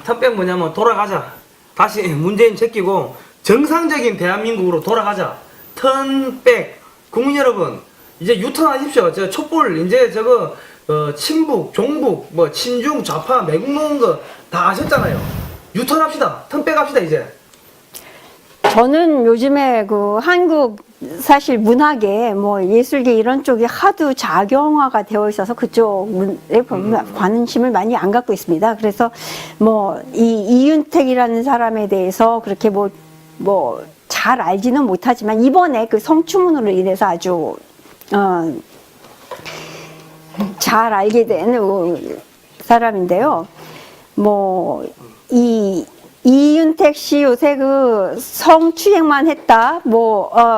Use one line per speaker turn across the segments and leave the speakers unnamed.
턴백 뭐냐면 돌아가자. 다시 문재인 제끼고 정상적인 대한민국으로 돌아가자. 턴백. 국민 여러분 이제 유턴하십시오. 저 촛불 이제 저거 친북, 종북, 뭐 친중, 좌파, 매국 놓은 거 다 아셨잖아요. 유턴합시다. 턴백합시다 이제.
저는 요즘에 그 한국 사실 문학에 뭐 예술계 이런 쪽이 하도 작용화가 되어 있어서 그쪽에 관심을 많이 안 갖고 있습니다. 그래서 뭐 이 이윤택이라는 사람에 대해서 그렇게 뭐 잘 알지는 못하지만 이번에 그 성추문으로 인해서 아주 잘 알게 된 사람인데요. 뭐 이윤택 씨 요새 그 성추행만 했다,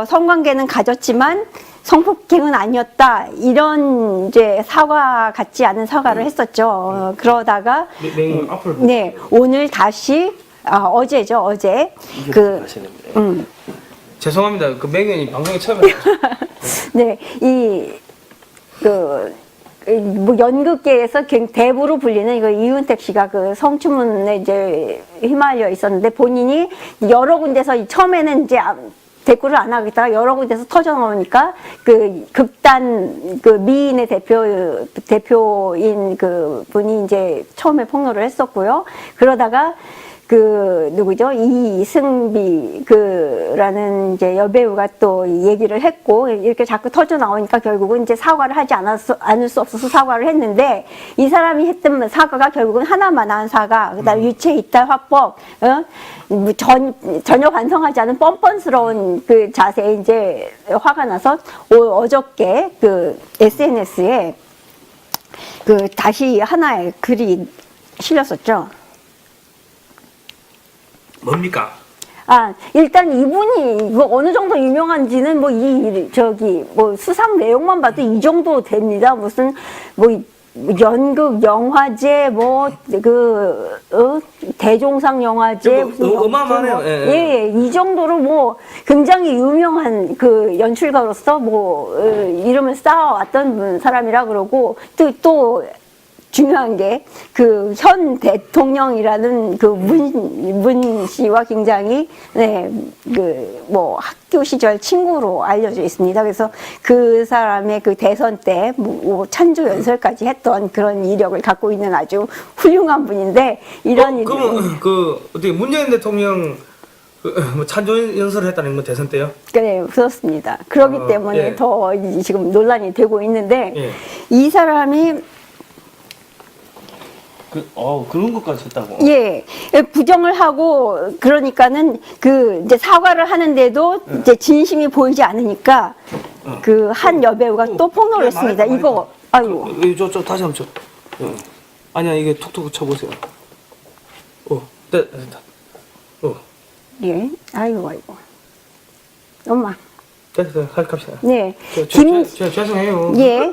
성관계는 가졌지만 성폭행은 아니었다, 이런 이제 사과 같지 않은 사과를 했었죠. 그러다가 네, 오늘 다시 어제죠, 어제
죄송합니다. 그 맹연이 방송에 처음에
네, 뭐 연극계에서 대부로 불리는 이거 이윤택 씨가 그 성추문에 이제 휘말려 있었는데 본인이 여러 군데서 처음에는 이제 대꾸를 안 하겠다가 여러 군데서 터져 나오니까 그 극단 그 미인의 대표인 그 분이 이제 처음에 폭로를 했었고요. 그러다가 그 누구죠? 이승비 라는 이제 여배우가 또 얘기를 했고, 이렇게 자꾸 터져 나오니까 결국은 이제 사과를 하지 않을 수 없어서 사과를 했는데, 이 사람이 했던 사과가 결국은 하나만한 사과, 그다음에 유체 이탈 화법, 전혀 반성하지 않은 뻔뻔스러운 그 자세에 이제 화가 나서 어저께 그 SNS에 그 다시 하나의 글이 실렸었죠.
뭡니까?
일단 이분이 이거 어느 정도 유명한지는 수상 내용만 봐도 이 정도 됩니다. 무슨 연극, 영화제, 대종상 영화제,
어마어마하네요.
예, 이 정도로 굉장히 유명한 그 연출가로서 이름을 쌓아왔던 사람이라 그러고 또 중요한 게 그 현 대통령이라는 그 문 씨와 굉장히 학교 시절 친구로 알려져 있습니다. 그래서 그 사람의 그 대선 때 찬조 연설까지 했던 그런 이력을 갖고 있는 아주 훌륭한 분인데 그러면
어떻게 문재인 대통령 찬조 연설을 했다는 건 대선 때요?
네, 그렇습니다. 그렇기 때문에
예.
더 지금 논란이 되고 있는데
예.
이 사람이
그런 것까지 했다고?
예, 부정을 하고 그러니까는 이제 사과를 하는데도 이제 진심이 보이지 않으니까 그 한 여배우가 또 폭로를 했습니다. 이거 아이고.
저 다시 한번 아니야 이게 톡톡 쳐보세요. 됐다.
예, 아이고. 엄마.
됐어요. 갑시다.
네.
죄송해요.
예.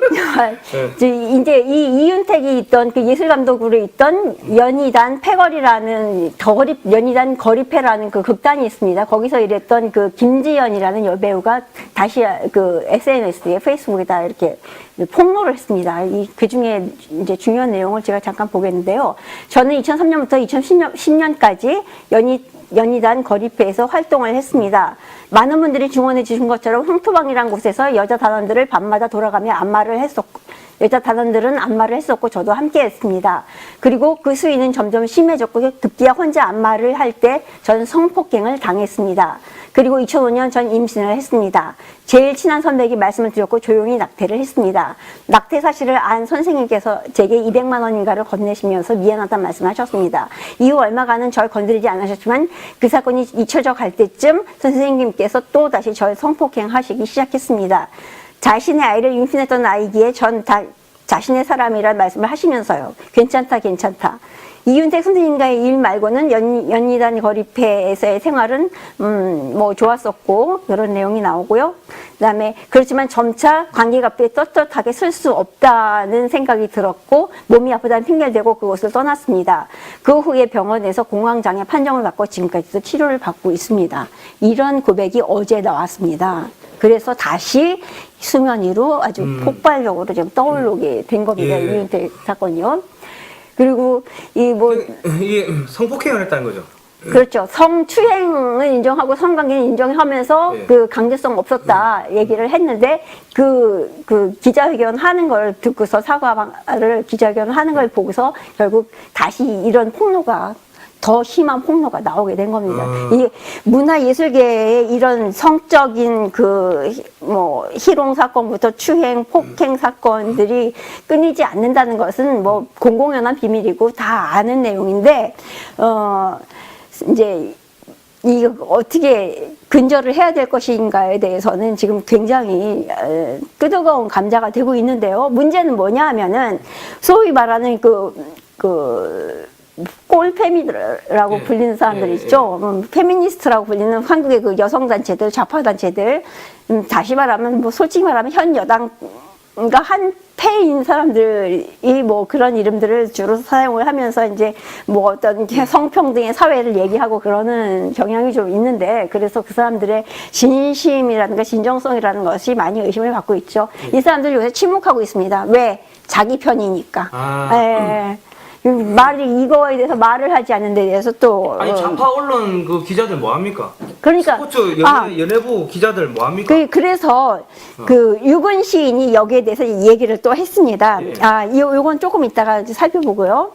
이제 이윤택이 있던 그 예술감독으로 있던 연희단 패거리라는 연희단 거리패라는 그 극단이 있습니다. 거기서 일했던 그 김지연이라는 여배우가 다시 그 SNS에 페이스북에다 이렇게 폭로를 했습니다. 그 중에 이제 중요한 내용을 제가 잠깐 보겠는데요. 저는 2003년부터 2010년까지 연희단 거리패에서 활동을 했습니다. 많은 분들이 증언해 주신 것처럼 황토방이라는 곳에서 여자 단원들을 밤마다 돌아가며 안마를 했었고, 여자 단원들은 안마를 했었고 저도 함께 했습니다. 그리고 그 수위는 점점 심해졌고 급기야 혼자 안마를 할 때 저는 성폭행을 당했습니다. 그리고 2005년 전 임신을 했습니다. 제일 친한 선배에게 말씀을 드렸고 조용히 낙태를 했습니다. 낙태 사실을 안 선생님께서 제게 200만 원인가를 건네시면서 미안하다는 말씀하셨습니다. 이후 얼마간은 절 건드리지 않으셨지만 그 사건이 잊혀져 갈 때쯤 선생님께서 또 다시 절 성폭행하시기 시작했습니다. 자신의 아이를 임신했던 아이기에 전 자신의 사람이란 말씀을 하시면서요. 괜찮다. 이윤택 선생님과의 일 말고는 연희단 거리패에서의 생활은 좋았었고 그런 내용이 나오고요. 그다음에 그렇지만 점차 관계가 떳떳하게 쓸 수 없다는 생각이 들었고 몸이 아프다는 핑계를 대고 그곳을 떠났습니다. 그 후에 병원에서 공황장애 판정을 받고 지금까지도 치료를 받고 있습니다. 이런 고백이 어제 나왔습니다. 그래서 다시 수면 위로 아주 폭발적으로 지금 떠오르게 된 겁니다. 이윤택 사건이요. 그리고 이 뭐
이게 성폭행을 했다는 거죠.
그렇죠. 성추행을 인정하고 성관계는 인정하면서
예.
그 강제성 없었다 얘기를 했는데 그 기자회견 하는 걸 듣고서 사과를 기자회견 하는 걸 보고서 결국 다시 이런 폭로가 더 심한 폭로가 나오게 된 겁니다. 이 문화예술계의 이런 성적인 뭐 희롱 사건부터 추행, 폭행 사건들이 끊이지 않는다는 것은 뭐 공공연한 비밀이고 다 아는 내용인데 이제 이거 어떻게 근절을 해야 될 것인가에 대해서는 지금 굉장히 끄덕거운 감자가 되고 있는데요. 문제는 뭐냐 하면은 소위 말하는 꼴페미라고 불리는 사람들 있죠. 페미니스트라고 불리는 한국의 그 여성단체들, 좌파단체들, 다시 말하면, 뭐, 솔직히 말하면 현 여당과 한 패인 사람들이 뭐 그런 이름들을 주로 사용을 하면서 이제 뭐 어떤 성평등의 사회를 얘기하고 그러는 경향이 좀 있는데 그래서 그 사람들의 진심이라든가 진정성이라는 것이 많이 의심을 받고 있죠. 이 사람들 요새 침묵하고 있습니다. 왜? 자기 편이니까. 말이 이거에 대해서 말을 하지 않는 데 대해서 또
아니 좌파 언론 그 기자들 뭐 합니까?
그러니까
스포츠 연예부 기자들 뭐 합니까?
그래서 그 유근 시인이 여기에 대해서 얘기를 또 했습니다. 요건 조금 이따가 살펴보고요.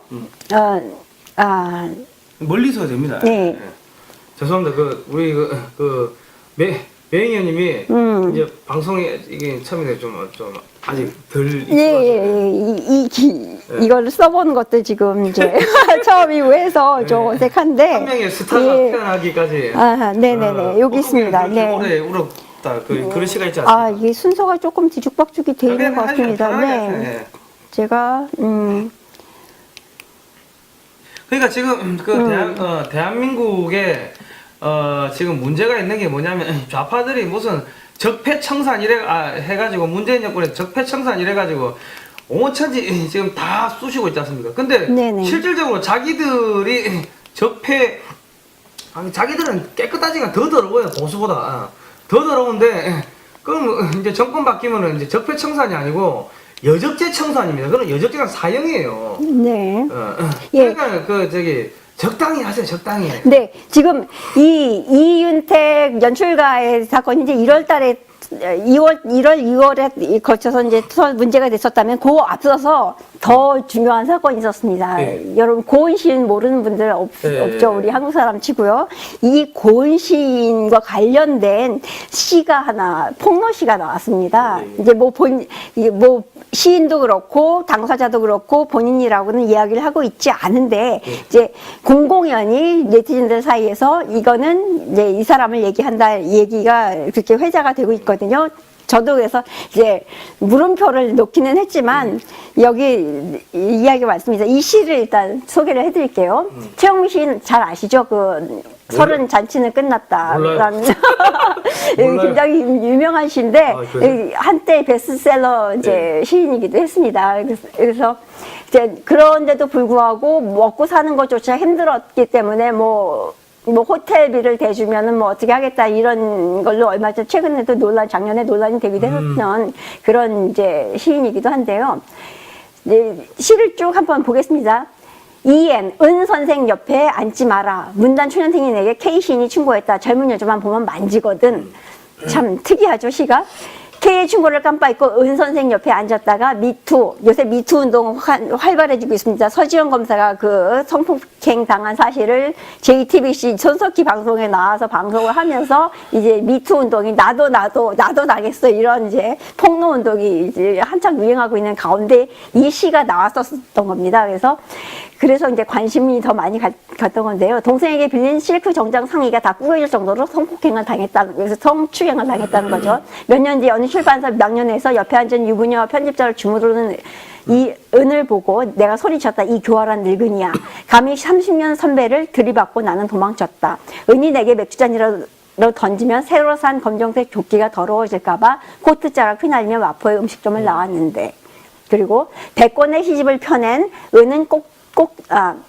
멀리서 됩니다.
네.
죄송합니다. 우리 매행위원님이 이제 방송에 이게 처음에 좀 아직 덜
이거를 써본 것도 지금 이제 처음이고 해서 좀 어색한데
한 명의 스타가 태어나기까지
네네네 여기 있습니다. 네.
오래 울었다 그런 시가 있지 않습니까?
이게 순서가 조금 뒤죽박죽이 돼 있는 것 같습니다. 네. 제가
그러니까 지금 대한민국에 지금 문제가 있는 게 뭐냐면 좌파들이 무슨 적폐청산 해가지고 문재인 정권에 적폐청산 이래가지고 온천지 지금 다 쑤시고 있지 않습니까? 근데
네네.
실질적으로 자기들이 자기들은 깨끗하지가 더 더러워요. 보수보다 더 더러운데 그럼 이제 정권 바뀌면은 이제 적폐청산이 아니고 여적죄 청산입니다. 그럼 여적죄가 사형이에요.
네.
그러니까 적당히 하세요, 적당히.
네, 지금 이윤택 연출가의 사건이 이제 1월 달에 1월, 2월에 걸쳐서 이제 문제가 됐었다면 그 앞서서 더 중요한 사건이 있었습니다.
네.
여러분 고은 시인 모르는 분들 없죠. 우리 한국 사람 치고요. 이 고은 시인과 관련된 시가 폭로시가 나왔습니다. 이제 시인도 그렇고 당사자도 그렇고 본인이라고는 이야기를 하고 있지 않은데 이제 공공연히 네티즌들 사이에서 이거는 이제 이 사람을 얘기한다 얘기가 그렇게 회자가 되고 있거든요. 저도 그래서 이제 물음표를 놓기는 했지만 여기 이야기 맞습니다. 이 시를 일단 소개를 해드릴게요. 최영미 시인 잘 아시죠? 서른 잔치는 끝났다라는 굉장히 유명한 시인데 한때 베스트셀러 이제 시인이기도 했습니다. 그래서 이제 그런데도 불구하고 먹고 사는 것조차 힘들었기 때문에 뭐 호텔비를 대주면은 뭐 어떻게 하겠다 이런 걸로 얼마 전 최근에도 작년에 논란이 되기도 했던 그런 이제 시인이기도 한데요. 네, 시를 쭉 한번 보겠습니다. 이엔 은 선생 옆에 앉지 마라. 문단 초년생인에게 K 시인이 충고했다. 젊은 여자만 보면 만지거든. 참 특이하죠 시가. K의 충고를 깜빡 잊고 은 선생 옆에 앉았다가 미투, 요새 미투 운동 활발해지고 있습니다. 서지현 검사가 성폭행 당한 사실을 JTBC 손석희 방송에 나와서 방송을 하면서 이제 미투 운동이 나도 나겠어 이런 이제 폭로 운동이 이제 한창 유행하고 있는 가운데 이 시가 나왔었던 겁니다. 그래서 이제 관심이 더 많이 갔던 건데요. 동생에게 빌린 실크 정장 상의가 다 꾸겨질 정도로 성폭행을 당했다는, 성추행을 당했다는 거죠. 몇 년 뒤 어느 출판사 명년에서 옆에 앉은 유부녀와 편집자를 주무르는 이 은을 보고 내가 소리쳤다. 이 교활한 늙은이야. 감히 30년 선배를 들이받고 나는 도망쳤다. 은이 내게 맥주잔이라도 던지면 새로 산 검정색 조끼가 더러워질까봐 코트자락 휘날리며 마포의 음식점을 나왔는데. 그리고 대권의 시집을 펴낸 은은 꼭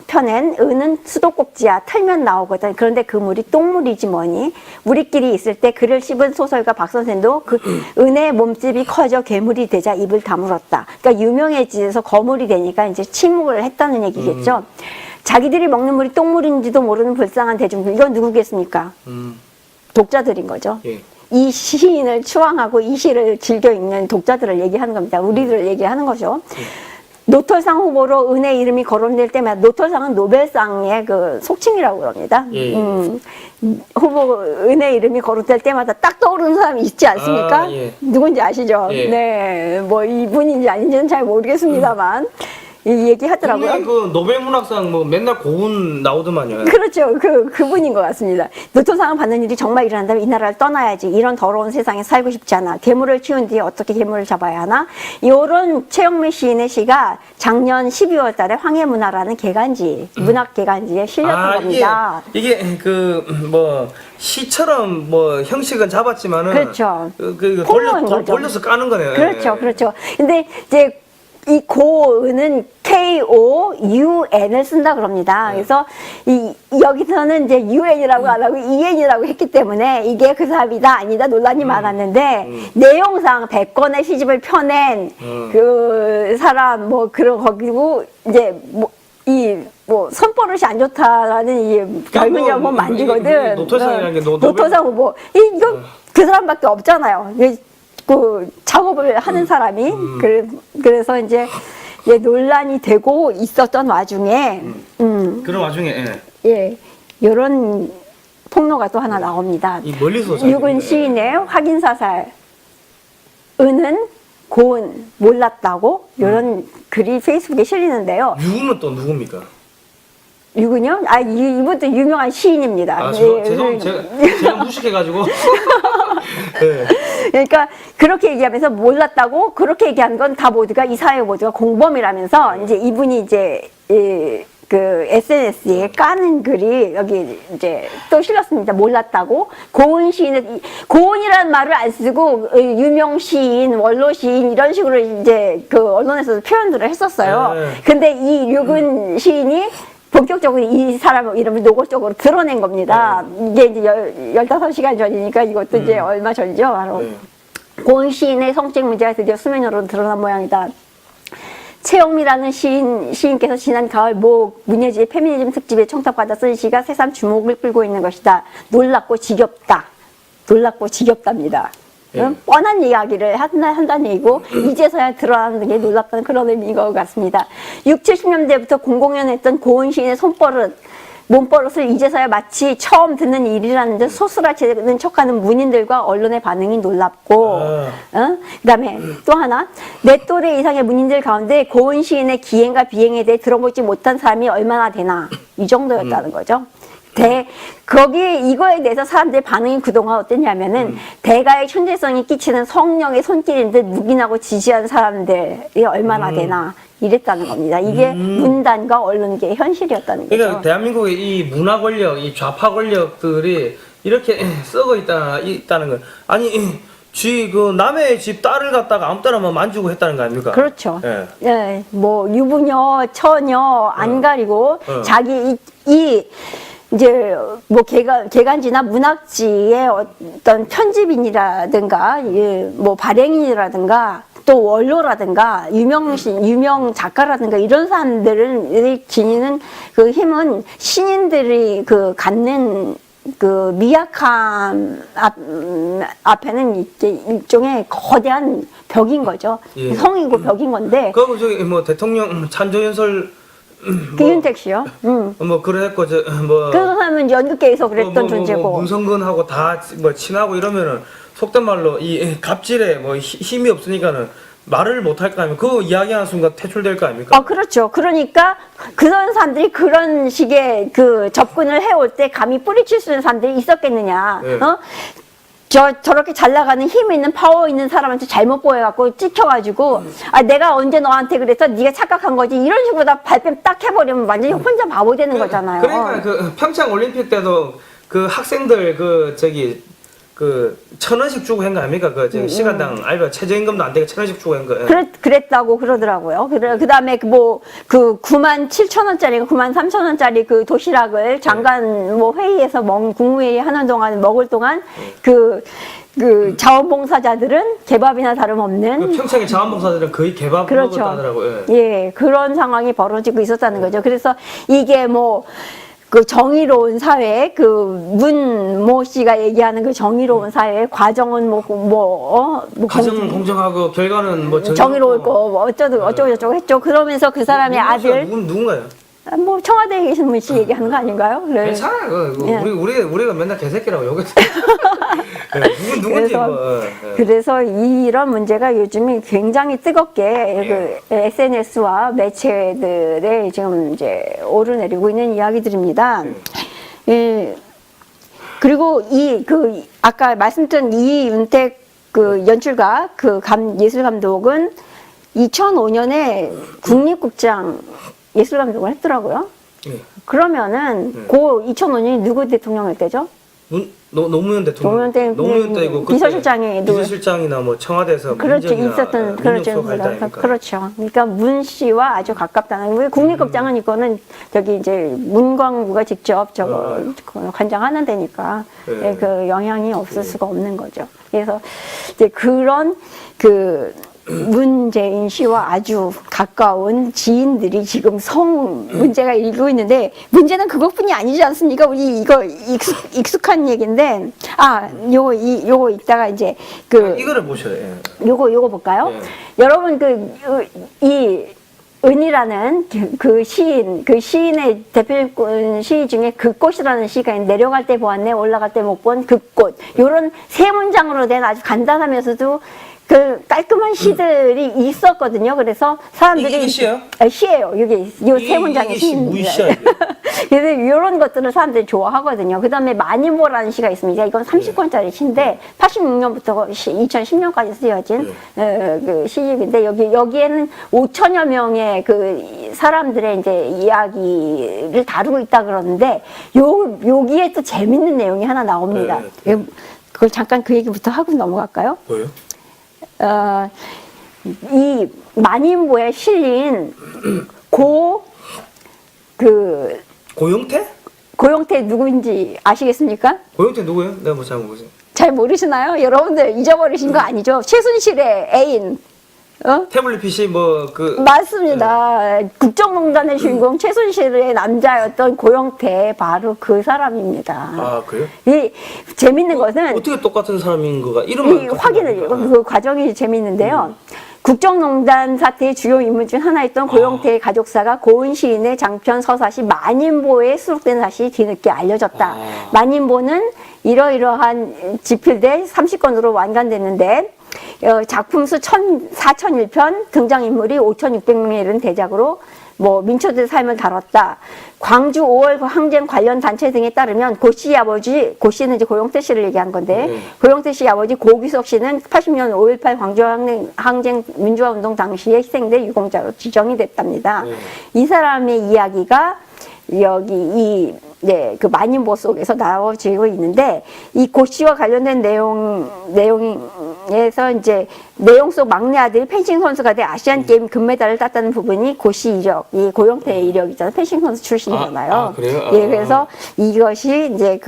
펴낸 은은 수도꼭지야 털면 나오거든. 그런데 그 물이 똥물이지 뭐니. 우리끼리 있을 때 글을 씹은 소설가 박 선생도 그 은의 몸집이 커져 괴물이 되자 입을 다물었다. 그러니까 유명해지면서 거물이 되니까 이제 침묵을 했다는 얘기겠죠. 자기들이 먹는 물이 똥물인지도 모르는 불쌍한 대중들. 이건 누구겠습니까? 독자들인 거죠.
예.
이 시인을 추앙하고 이 시를 즐겨 읽는 독자들을 얘기하는 겁니다. 우리들을 얘기하는 거죠. 노털상 후보로 은의 이름이 거론될 때마다, 노털상은 노벨상의 그 속칭이라고 그럽니다.
예.
후보 은의 이름이 거론될 때마다 딱 떠오르는 사람이 있지 않습니까?
예.
누군지 아시죠?
예.
네, 뭐 이분인지 아닌지는 잘 모르겠습니다만 이 얘기 하더라고요.
국내 그 노벨문학상 뭐 맨날 고운 나오더만요.
그렇죠. 그분인 것 같습니다. 노토상을 받는 일이 정말 일어난다면 이 나라를 떠나야지. 이런 더러운 세상에 살고 싶지 않아. 괴물을 키운 뒤에 어떻게 괴물을 잡아야 하나? 이런 최영미 시인의 시가 작년 12월 달에 황해문화라는 개간지, 문학 개간지에 실렸던 겁니다.
이게 그 뭐 시처럼 뭐 형식은 잡았지만은
그렇죠.
돌려서
거죠.
까는 거네요.
그렇죠. 그렇죠. 근데 이제 이 고은은 KOUN을 쓴다 그럽니다. 그래서 여기서는 이제 UN이라고 안 하고 EN이라고 했기 때문에 이게 그 사람이다 아니다 논란이 많았는데 내용상 100권의 시집을 펴낸 그 사람 뭐 그런 거기고 이제 뭐 선버릇이 안 좋다라는 이 별명이 한번 만지거든.
노토상이라는 게
노토상 후보 이거 그 사람밖에 없잖아요. 그 작업을 하는 사람이 그래서 이제 논란이 되고 있었던 와중에
그런 와중에
예 이런 폭로가 또 하나 나옵니다.
이 멀리서
유근 시인의 확인 사살 은은 고은 몰랐다고 이런 글이 페이스북에 실리는데요.
유군은 또 누굽니까?
유근요? 이분도 유명한 시인입니다.
제가 무식해가지고. 네.
그러니까 그렇게 얘기하면서 몰랐다고 그렇게 얘기한 건 다 모두가 이 사회 모두가 공범이라면서 이제 이분이 이제 그 SNS에 까는 글이 여기 이제 또 실렸습니다. 몰랐다고 고은 시인은 고은이라는 말을 안 쓰고 유명 시인, 원로 시인 이런 식으로 이제 그 언론에서도 표현들을 했었어요.
네.
근데 이 유근 시인이 본격적으로 이 사람 이름을 노골적으로 드러낸 겁니다. 이게 이제 15시간 전이니까 이것도 이제 얼마 전이죠. 바로. 고은 시인의 성적 문제가 드디어 수면으로 드러난 모양이다. 최영미라는 시인께서 지난 가을 모 문예지의 페미니즘 특집에 청탁받아 쓴 시가 새삼 주목을 끌고 있는 것이다. 놀랍고 지겹다. 놀랍고 지겹답니다. 뻔한 이야기를 한다는 얘기고 이제서야 드러나는 게 놀랍다는 그런 의미인 것 같습니다. 60, 70년대부터 공공연했던 고은 시인의 몸버릇을 이제서야 마치 처음 듣는 일이라는 듯 소스라치는 척하는 문인들과 언론의 반응이 놀랍고 그다음에 또 하나 내 또래 이상의 문인들 가운데 고은 시인의 기행과 비행에 대해 들어보지 못한 사람이 얼마나 되나 이 정도였다는 거죠. 거기에 이거에 대해서 사람들의 반응이 그동안 어땠냐면은 대가의 천재성이 끼치는 성령의 손길인 듯 묵인하고 지지한 사람들이 얼마나 되나 이랬다는 겁니다. 이게 문단과 언론계의 현실이었다는 거죠.
그러니까 대한민국의 이 문화 권력, 이 좌파 권력들이 이렇게 썩어 있다는 건 아니 그 남의 집 딸을 갖다가 아무 때나 만지고 했다는 거 아닙니까?
그렇죠.
예.
예, 뭐 유부녀, 처녀 안 가리고 자기 이제 뭐 개간지나 문학지의 어떤 편집인이라든가 뭐 발행인이라든가 또 원로라든가 유명 작가라든가 이런 사람들을 지니는 그 힘은 신인들이 그 갖는 그 미약함 앞에는 일종의 거대한 벽인 거죠.
예.
성이고 벽인 건데.
그럼 저기 뭐 대통령 찬조연설
김윤택 씨요.
뭐 그랬고 뭐
그 사람은 연극계에서 그랬던 존재고.
문성근하고 다 뭐 친하고 이러면은 속된 말로 이 갑질에 뭐 힘이 없으니까는 말을 못 할 거 아닙니까? 그 이야기하는 순간 퇴출될 거 아닙니까?
그렇죠. 그러니까 그런 사람들이 그런 식의 그 접근을 해올 때 감히 뿌리칠 수 있는 사람들이 있었겠느냐.
네.
저렇게 잘 나가는 힘 있는 파워 있는 사람한테 잘못 보여갖고 찍혀가지고 내가 언제 너한테 그래서 네가 착각한 거지 이런 식으로 다 발뺌 딱 해버리면 완전히 혼자 바보 되는 거잖아요.
그러니까 그 평창 올림픽 때도 그 학생들 그 그 1,000원씩 주고 한 거 아닙니까? 그 지금 시간당 알바 최저임금도 안 되게 1,000원씩 주고 한 거. 예.
그랬다고 그러더라고요. 그다음에 그 97,000원짜리, 93,000원짜리 그 도시락을 잠깐 뭐 회의에서 국무회의 하는 동안 먹을 동안 그 자원봉사자들은 개밥이나 다름없는
그 평창의 자원봉사들은 거의 개밥
그렇죠.
먹었다더라고요. 예.
예, 그런 상황이 벌어지고 있었다는 거죠. 그래서 이게 뭐 그 정의로운 사회, 그 문모 씨가 얘기하는 그 정의로운 사회, 과정은
과정은 공정하고 결과는 뭐
정의로울 거, 뭐 어쩌고 저쩌고 했죠. 그러면서 그 사람의 아들,
누군가요?
뭐 청와대에 계신 분 씨 얘기하는 거 아닌가요? 네.
괜찮아요.
예.
우리가 맨날 개새끼라고 욕했어. 누군지
그래서,
뭐.
그래서 이런 문제가 요즘에 굉장히 뜨겁게 그 SNS와 매체들에 지금 이제 오르내리고 있는 이야기들입니다. 예. 그리고 아까 말씀드린 이윤택 그 연출가 예술 감독은 2005년에 국립국장 예술 감독을 했더라고요.
예.
그러면은 고 2005년이 누구 대통령일 때죠?
노무현 대통령.
노무현 때
비서실장이나 뭐 청와대에서
그렇죠. 있었던 그렇죠. 그러니까 문 씨와 아주 가깝다는 왜 국립극장은 이거는 저기 이제 문광부가 직접 관장하는 데니까 예, 그 영향이 없을 수가 없는 거죠. 그래서 이제 그런 문재인 씨와 아주 가까운 지인들이 지금 문제가 일고 있는데 문제는 그것뿐이 아니지 않습니까? 우리 이거 익숙한 얘기인데 요거 이따가 이제
이거를 보셔요. 예.
요거 볼까요?
예.
여러분 이 은이라는 그 시인의 대표적인 시 중에 그 꽃이라는 시가 있는데 내려갈 때 보았네 올라갈 때 못 본 그 꽃 요런 세 문장으로 된 아주 간단하면서도 그 깔끔한 시들이 있었거든요. 그래서 사람들이
이게 시예요?
시예요. 요 세 문장의 시입니다. 그래서 이런 것들을 사람들이 좋아하거든요. 그다음에 마니모라는 시가 있습니다. 이건 30권짜리 시인데 86년부터 2010년까지 쓰여진 그 시집인데 여기에는 5천여 명의 그 사람들의 이제 이야기를 다루고 있다 그러는데 여기에 또 재밌는 내용이 하나 나옵니다. 그걸 잠깐 그 얘기부터 하고 넘어갈까요?
뭐요?
이 만인보에 실린
고용태?
고용태 누구인지 아시겠습니까?
고용태 누구예요? 내가 뭐 잘 모르겠어요.
잘 모르시나요? 여러분들 잊어버리신 거 아니죠? 최순실의 애인.
태블릿 PC
맞습니다. 국정농단의 주인공 최순실의 남자였던 고용태 바로 그 사람입니다.
아 그래요?
이 재밌는 것은
어떻게 똑같은 사람인 거가 이름만
그 과정이 재밌는데요. 국정농단 사태의 주요 인물 중 하나였던 고용태의 가족사가 고은 시인의 장편 서사시 만인보에 수록된 사실이 뒤늦게 알려졌다. 만인보는 이러이러한 집필돼 30권으로 완간됐는데 작품 수 4,001편, 등장인물이 5,600명에 이른 대작으로 민초들의 삶을 다뤘다. 광주 5월 항쟁 관련 단체 등에 따르면 고 씨의 아버지, 고 씨는 이제 고용태 씨를 얘기한 건데, 고용태 씨의 아버지 고규석 씨는 80년 5.18 광주 항쟁 민주화 운동 당시에 희생된 유공자로 지정이 됐답니다. 이 사람의 이야기가 여기 그 만인보 속에서 나와지고 있는데 이 고 씨와 관련된 내용에서 이제 내용 속 막내 아들이 펜싱 선수가 돼 아시안 게임 금메달을 땄다는 부분이 고 씨 이력, 이 고용태의 이력이잖아요. 펜싱 선수 출신이잖아요.
그래요?
예, 그래서 이것이 이제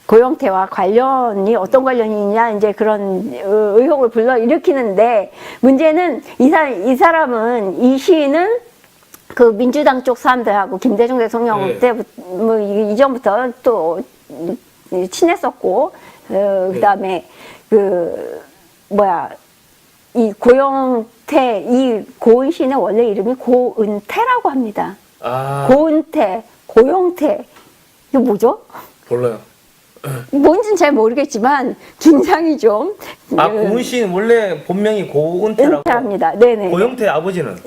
고용태와 관련이 어떤 관련이 있냐 이제 그런 의혹을 불러일으키는데 문제는 이 사람은 이 시인은 그 민주당 쪽 사람들하고 김대중 대통령 때 이전부터 또 친했었고 그다음에 이 고용태 이 고은 시인의 원래 이름이 고은태라고 합니다. 고은태, 고용태 이거 뭐죠?
몰라요.
뭔지는 잘 모르겠지만 긴장이 좀.
고은 씨는 원래 본명이 고은태라고.
은태랍니다. 네네.
고용태 아버지는?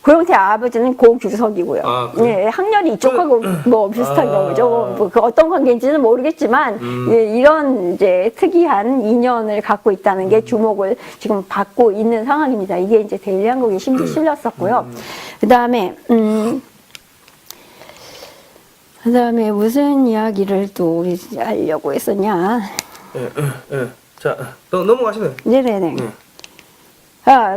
고용태 아버지는 고규석이고요. 네, 학렬이 이쪽하고 비슷한가 보죠. 그 어떤 관계인지는 모르겠지만 이런 이제 특이한 인연을 갖고 있다는 게 주목을 지금 받고 있는 상황입니다. 이게 이제 데일리한국에 실렸었고요. 그 다음에 그다음에 무슨 이야기를 또 우리 하려고 했었냐?
예. 자, 넘어가시면.
네네네.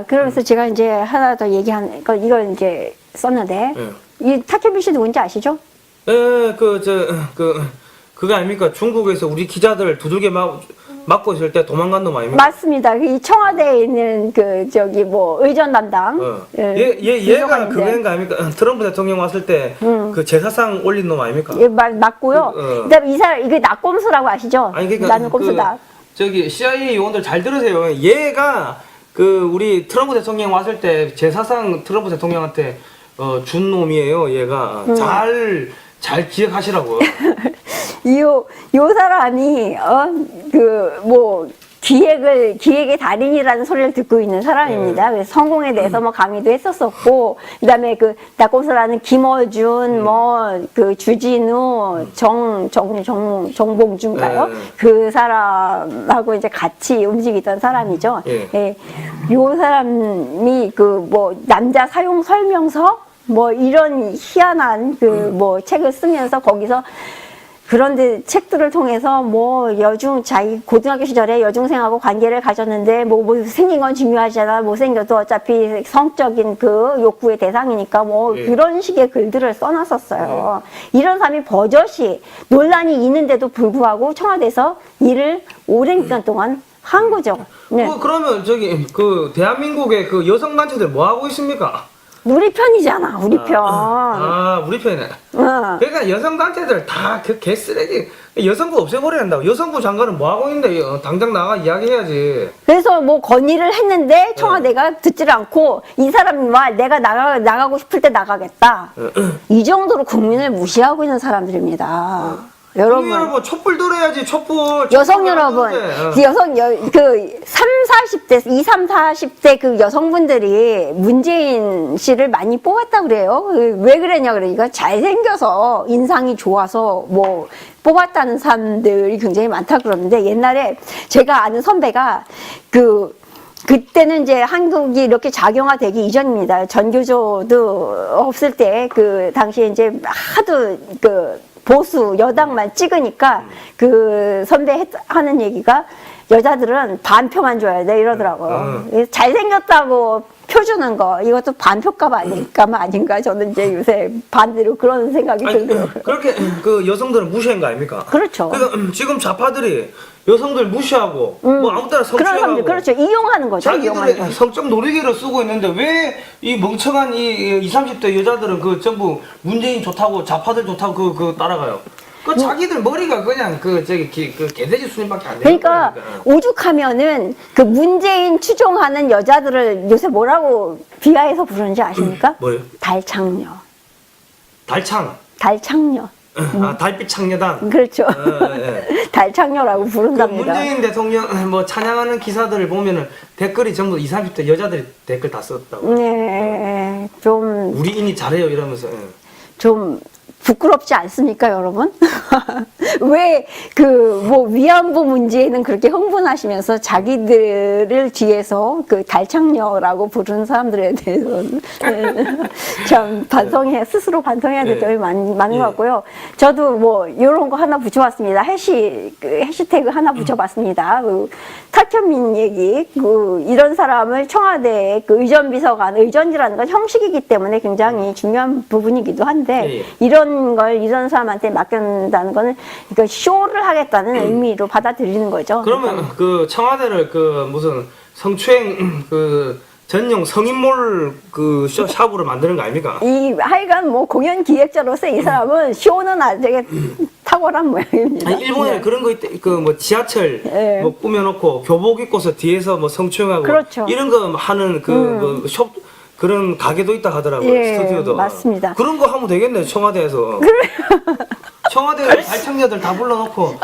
그러면서 제가 이제 하나 더 얘기한 거 이걸 이제 썼는데 이 타케미 씨 누군지 아시죠?
그거 아닙니까? 중국에서 우리 기자들 두들겨 맞고 있을 때 도망간 놈 아닙니까?
맞습니다. 이 청와대에 있는 그 저기 뭐 의전 담당.
얘가 그거인가 아닙니까? 트럼프 대통령 왔을 때 그 제사상 올린 놈 아닙니까?
예, 맞고요. 그다음에 이 사람 이게 낙곰수라고 아시죠?
아니 그러니까
나는 꼼수다.
저기 CIA 요원들 잘 들으세요. 얘가 그 우리 트럼프 대통령 왔을 때 제사상 트럼프 대통령한테 준 놈이에요. 얘가 잘 기억하시라고요.
요 사람이 그 뭐 기획의 달인이라는 소리를 듣고 있는 사람입니다. 그래서 성공에 대해서 뭐 강의도 했었었고, 그다음에 그 낙곰수라는 김어준, 뭐 그 주진우, 정봉주인가요? 그 사람하고 이제 같이 움직이던 사람이죠. 예. 요 사람이 그 뭐 남자 사용 설명서 뭐 이런 희한한 그 뭐 책을 쓰면서 거기서 그런데 책들을 통해서 뭐 자기 고등학교 시절에 여중생하고 관계를 가졌는데 뭐 생긴 건 중요하잖아. 못생겨도 어차피 성적인 그 욕구의 대상이니까 뭐 그런 식의 글들을 써놨었어요. 이런 사람이 버젓이 논란이 있는데도 불구하고 청와대에서 일을 오랜 기간 동안 한 거죠. 네.
그러면 저기 그 대한민국의 그 여성 단체들 뭐 하고 있습니까?
우리 편이잖아, 우리 편.
우리 편이네. 그러니까 여성 단체들 다 그 개쓰레기. 여성부 없애버려야 한다고. 여성부 장관은 뭐 하고 있는데 당장 나가 이야기해야지.
그래서 뭐 건의를 했는데 청와대가 듣지를 않고 이 사람과 내가 나가고 싶을 때 나가겠다. 이 정도로 국민을 무시하고 있는 사람들입니다. 여러분,
촛불 들어야지, 촛불.
여성 여러분, 그 30, 40대 그 여성분들이 문재인 씨를 많이 뽑았다 그래요. 왜 그러냐 그러니까 잘생겨서 인상이 좋아서 뭐 뽑았다는 사람들이 굉장히 많다 그러는데 옛날에 제가 아는 선배가 그때는 이제 한국이 이렇게 작용화되기 이전입니다. 전교조도 없을 때 그 당시에 이제 하도 보수 여당만 찍으니까 그 선배 하는 얘기가 여자들은 반표만 줘야 돼 이러더라고요. 잘생겼다고 표 주는 거 이것도 반표값 아닌가 저는 이제 요새 반대로 그런 생각이 들더라고요.
그렇게 그 여성들은 무시한 거 아닙니까?
그렇죠.
그러니까 지금 좌파들이 여성들 무시하고 뭐 아무 때나 성추행하고
그렇죠. 이용하는 거죠.
자기들의 성적 놀이기를 쓰고 있는데 왜 이 멍청한 이 20, 30대 여자들은 그 전부 문재인 좋다고 좌파들 좋다고 그 따라가요. 그 자기들 머리가 그냥 그 개돼지 수준밖에 안 되는
그러니까 오죽하면은 그 문재인 추종하는 여자들을 요새 뭐라고 비하해서 부르는지 아십니까?
뭐요?
달창녀. 달창녀.
달빛 창녀단.
그렇죠. 달창녀라고 부른답니다.
문재인 대통령 뭐 찬양하는 기사들을 보면은 댓글이 전부 20, 30대 여자들이 댓글 다 썼다고.
네, 좀
우리 인이 잘해요 이러면서.
좀 부끄럽지 않습니까, 여러분? 왜 뭐 위안부 문제에는 그렇게 흥분하시면서 자기들을 뒤에서 그 달창녀라고 부르는 사람들에 대해서는 참 스스로 반성해야 될 점이 많은 것 같고요. 저도 뭐 이런 거 하나 붙여봤습니다. 해시태그 하나 붙여봤습니다. 탁현민 얘기, 이런 사람을 청와대 의전비서관, 의전이라는 건 형식이기 때문에 굉장히 중요한 부분이기도 한데 이런 사람한테 맡긴다는 거는 그러니까 쇼를 하겠다는 의미로 받아들이는 거죠.
그러면 그 청와대를 무슨 성추행 전용 성인몰 샵으로 만드는 거 아닙니까?
하여간 뭐 공연 기획자로서 이 사람은 쇼는 아주 되게 탁월한 모양입니다.
일본에 그런 거 있대. 뭐 지하철 뭐 꾸며놓고 교복 입고서 뒤에서 뭐 성추행하고
그렇죠.
이런 거 하는 숍 그런 가게도 있다 하더라고요. 스튜디오도.
맞습니다.
그런 거 하면 되겠네 청와대에서. 청와대 발창녀들 다 불러놓고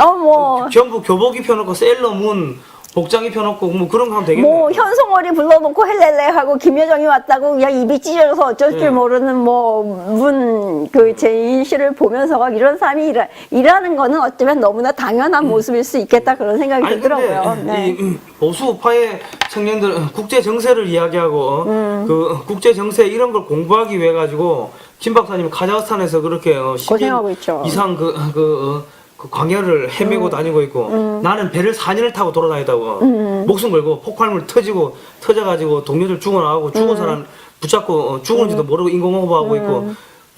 전부 교복 입혀놓고 셀러문 복장 입혀놓고 뭐 그런 거 하면 되겠네.
뭐 현송월이 불러놓고 헬렐레 하고 김여정이 왔다고 그냥 입이 찢어져서 어쩔 줄 모르는 뭐 문 그 제인 씨를 보면서 막 이런 사람이 일하는 거는 어쩌면 너무나 당연한 모습일 수 있겠다 그런 생각이
아니
들더라고요.
근데
네.
이 보수 우파의 청년들 국제 정세를 이야기하고 그 국제 정세 이런 걸 공부하기 위해 가지고 김 박사님 카자흐스탄에서 그렇게 10일
고생하고 있죠.
이상 그 광야를 헤매고 다니고 있고 나는 배를 4년을 타고 돌아다니다고 목숨 걸고 폭발물 터져가지고 동료들 죽어나가고 죽은 사람 붙잡고 죽은지도 모르고 인공호흡하고 있고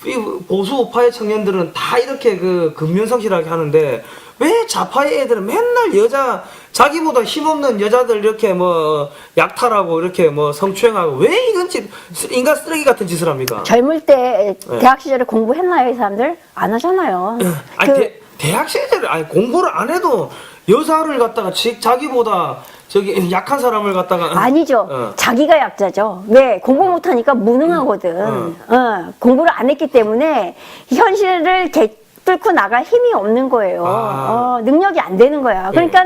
이 보수 우파의 청년들은 다 이렇게 그 근면성실하게 하는데 왜 좌파의 애들은 맨날 자기보다 힘없는 여자들 이렇게 뭐 약탈하고 이렇게 뭐 성추행하고 왜 이런 인간 쓰레기 같은 짓을 합니까?
젊을 때 대학 시절에 공부했나요, 이 사람들? 안 하잖아요.
아니 대학 시절에 아니 공부를 안 해도 여자를 갖다가 자기보다 저기 약한 사람을 갖다가
아니죠. 자기가 약자죠. 왜? 공부 못하니까 무능하거든. 공부를 안 했기 때문에 현실을 뚫고 나갈 힘이 없는 거예요. 능력이 안 되는 거야. 그러니까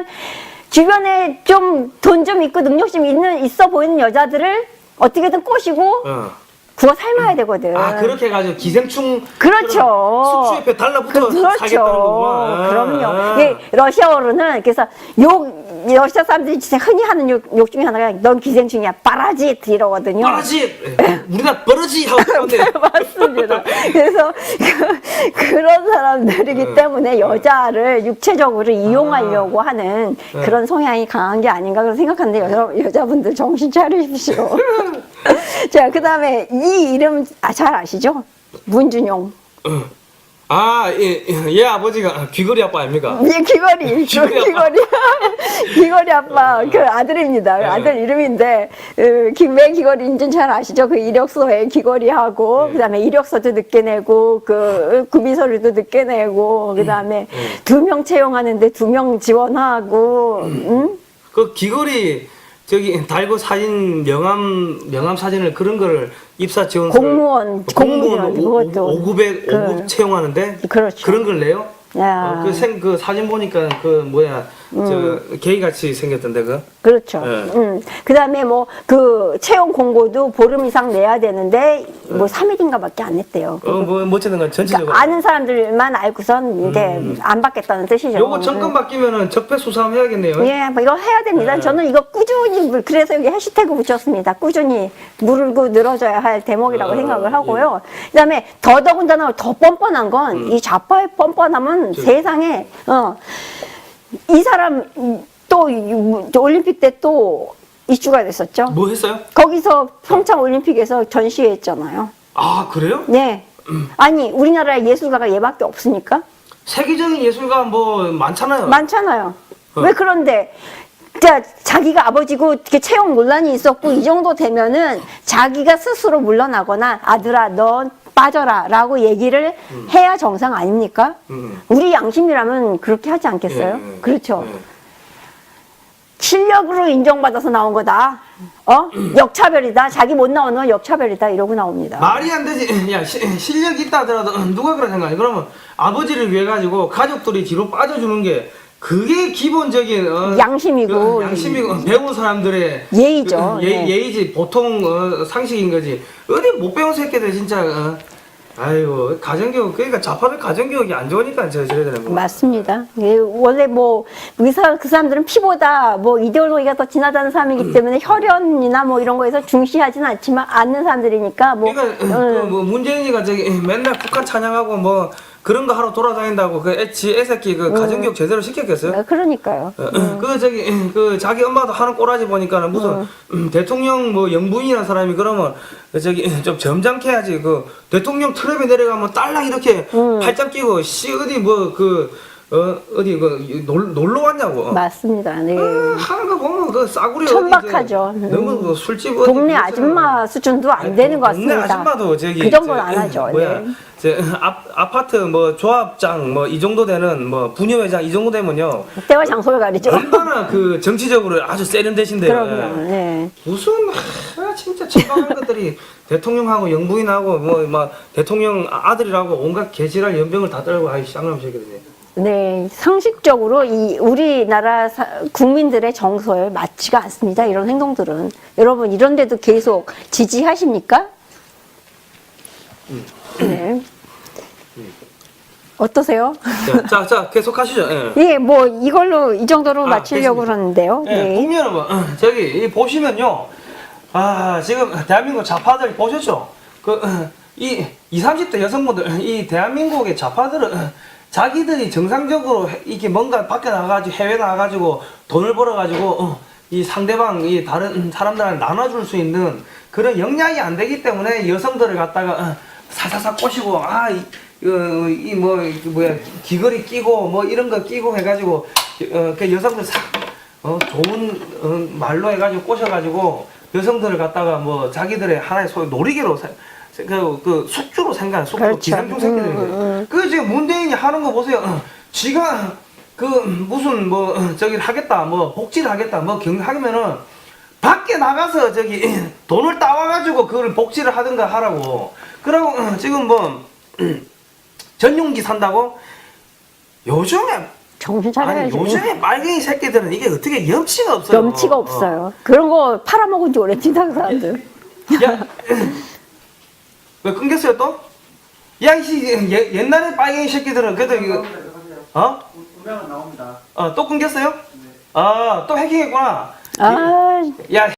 주변에 좀 돈 좀 있고 능력심 있어 보이는 여자들을 어떻게든 꼬시고 구워 삶아야 되거든.
아 그렇게 해가지고 기생충
그렇죠.
숙주옆에 달라붙어
그렇죠.
사겠다는 거구만.
그럼요. 예, 러시아어로는 그래서 러시아 사람들이 진짜 흔히 하는 욕 중에 하나가 넌 기생충이야. 빠라짓 이러거든요.
빠라지 우리나라 버러지 하고 그러는데
맞습니다. 그래서 그런 사람들이기 때문에 여자를 육체적으로 이용하려고 하는 그런 성향이 강한 게 아닌가 그런 생각하는데 여자분들 정신 차리십시오. 자, 그 다음에 이 이름 잘 아시죠? 문준용.
얘 아버지가 귀걸이 아빠 아닙니까?
예, 귀걸이. 귀걸이 아빠, 그 아들입니다. 아들 이름인데, 왜 귀걸이인지는 잘 아시죠? 그 이력서에 귀걸이하고, 그 다음에 이력서도 늦게 내고, 그 구비서류도 늦게 내고, 그 다음에 2명 채용하는데 2명 지원하고,
그 귀걸이 저기 달고 사진 명함 사진을 그런 거를 입사 지원서
공무원 그것도
5급 채용하는데
그렇죠.
그런 걸 내요?
야.
그 사진 보니까 저 게이 같이 생겼던데
그렇죠.
네.
그 다음에 뭐, 그, 채용 공고도 보름 이상 내야 되는데, 뭐, 3일인가밖에 안 냈대요.
뭐 어쨌든 간 전체적으로
그러니까 아는 사람들만 알고선 이제 안 받겠다는 뜻이죠.
요거 정권 바뀌면은 적폐 수사함 해야겠네요.
예, 뭐 이거 해야 됩니다.
네.
저는 이거 꾸준히, 그래서 여기 해시태그 붙였습니다. 꾸준히 물고 늘어져야 할 대목이라고 생각을 하고요. 그 다음에 더더군다나 더 뻔뻔한 건, 이 좌파의 뻔뻔함은 세상에, 이 사람 또 올림픽 때 또 이슈가 됐었죠.
뭐 했어요?
거기서 평창 올림픽에서 전시회했잖아요.
아 그래요?
네. 아니 우리나라에 예술가가 얘밖에 없으니까?
세계적인 예술가 뭐 많잖아요.
많잖아요. 왜 그런데 자기가 아버지고 이렇게 채용 논란이 있었고 이 정도 되면은 자기가 스스로 물러나거나 아들아 넌 빠져라 라고 얘기를 해야 정상 아닙니까? 우리 양심이라면 그렇게 하지 않겠어요? 그렇죠. 실력으로 인정받아서 나온 거다. 역차별이다. 자기 못 나오는 건 역차별이다. 이러고 나옵니다.
말이 안 되지. 야 실력 있다 하더라도 누가 그런 생각해? 그러면 아버지를 위해 가지고 가족들이 뒤로 빠져주는 게 그게 기본적인
양심이고
양심이고 배운 사람들의
예의죠.
예의지 보통 상식인 거지. 어디 못 배운 새끼들 진짜 아이고 가정교육 그러니까 좌파들 가정교육이 안 좋으니까 저래야 되는 거.
맞습니다. 원래 뭐 그 사람들은 피보다 뭐 이데올로기가 더 진하다는 사람이기 때문에 혈연이나 뭐 이런 거에서 중시하지는 않는 사람들이니까 뭐.
그러니까 뭐 문재인이가 저기 맨날 북한 찬양하고 뭐 그런 거 하러 돌아다닌다고 그 애새끼 그 가정교육 제대로 시켰겠어요?
그러니까요.
그 자기 엄마도 하는 꼬라지 보니까는 무슨 대통령 뭐 영부인이라는 사람이 그러면 저기 좀 점잖게 해야지. 그 대통령 트랩에 내려가면 딸랑 이렇게 팔짱 끼고 어디 뭐 어디 놀러 왔냐고.
맞습니다. 네.
하는 거 보면 그 싸구려
천박하죠.
너무 그 술집
동네 아줌마 수준도 안 되는 것 같습니다.
동네 아줌마도 저기
그 정도는 안 하죠.
아파트 뭐 조합장 뭐 이 정도 되는 뭐 부녀회장 이 정도 되면요.
때와 장소를 가리죠.
얼마나 그 정치적으로 아주 세련되신데.
그럼요. 네.
무슨 진짜 천박한 것들이 대통령하고 영부인하고 뭐 막 대통령 아들이라고 온갖 개지랄 연병을 다 떨고 아이 쌍놈 새끼들이.
네, 상식적으로 이 우리나라 국민들의 정서에 맞지가 않습니다. 이런 행동들은. 여러분, 이런데도 계속 지지하십니까? 네. 어떠세요?
자, 계속 하시죠. 예.
예, 뭐 이걸로 이 정도로 마치려고
됐습니다.
그러는데요.
예,
네.
국민 여러분, 저기 이 보시면요. 지금 대한민국 좌파들 보셨죠? 이 20, 30대 여성분들, 이 대한민국의 좌파들은 자기들이 정상적으로 이게 뭔가 밖에 나가가지고 해외 나가가지고 돈을 벌어가지고 이 상대방 이 다른 사람들한테 나눠줄 수 있는 그런 역량이 안 되기 때문에 여성들을 갖다가 사사사 꼬시고 뭐야 귀걸이 끼고 뭐 이런 거 끼고 해가지고 그 여성들 좋은 말로 해가지고 꼬셔가지고 여성들을 갖다가 뭐 자기들의 하나의 소위 놀이개로 그 숙주로 생각하는 숙주
그렇죠.
기생충 새끼들인 거예요. 그 지금 문재인이 하는 거 보세요. 지가 그 무슨 뭐 저기 하겠다 뭐 복지를 하겠다 뭐 하면은 밖에 나가서 저기 돈을 따와가지고 그걸 복지를 하든가 하라고. 그러고 지금 뭐 전용기 산다고 요즘에
정신 차려야지.
요즘에 빨갱이 새끼들은 이게 어떻게 염치가 없어요.
염치가 없어요. 그런 거 팔아먹은 지 오래 뛴 사람들.
야, 왜 끊겼어요 또? 야, 옛날에 빨갱이 새끼들은 그래도 이거
분명은 나옵니다.
또 끊겼어요? 또 해킹했구나.
아,
야.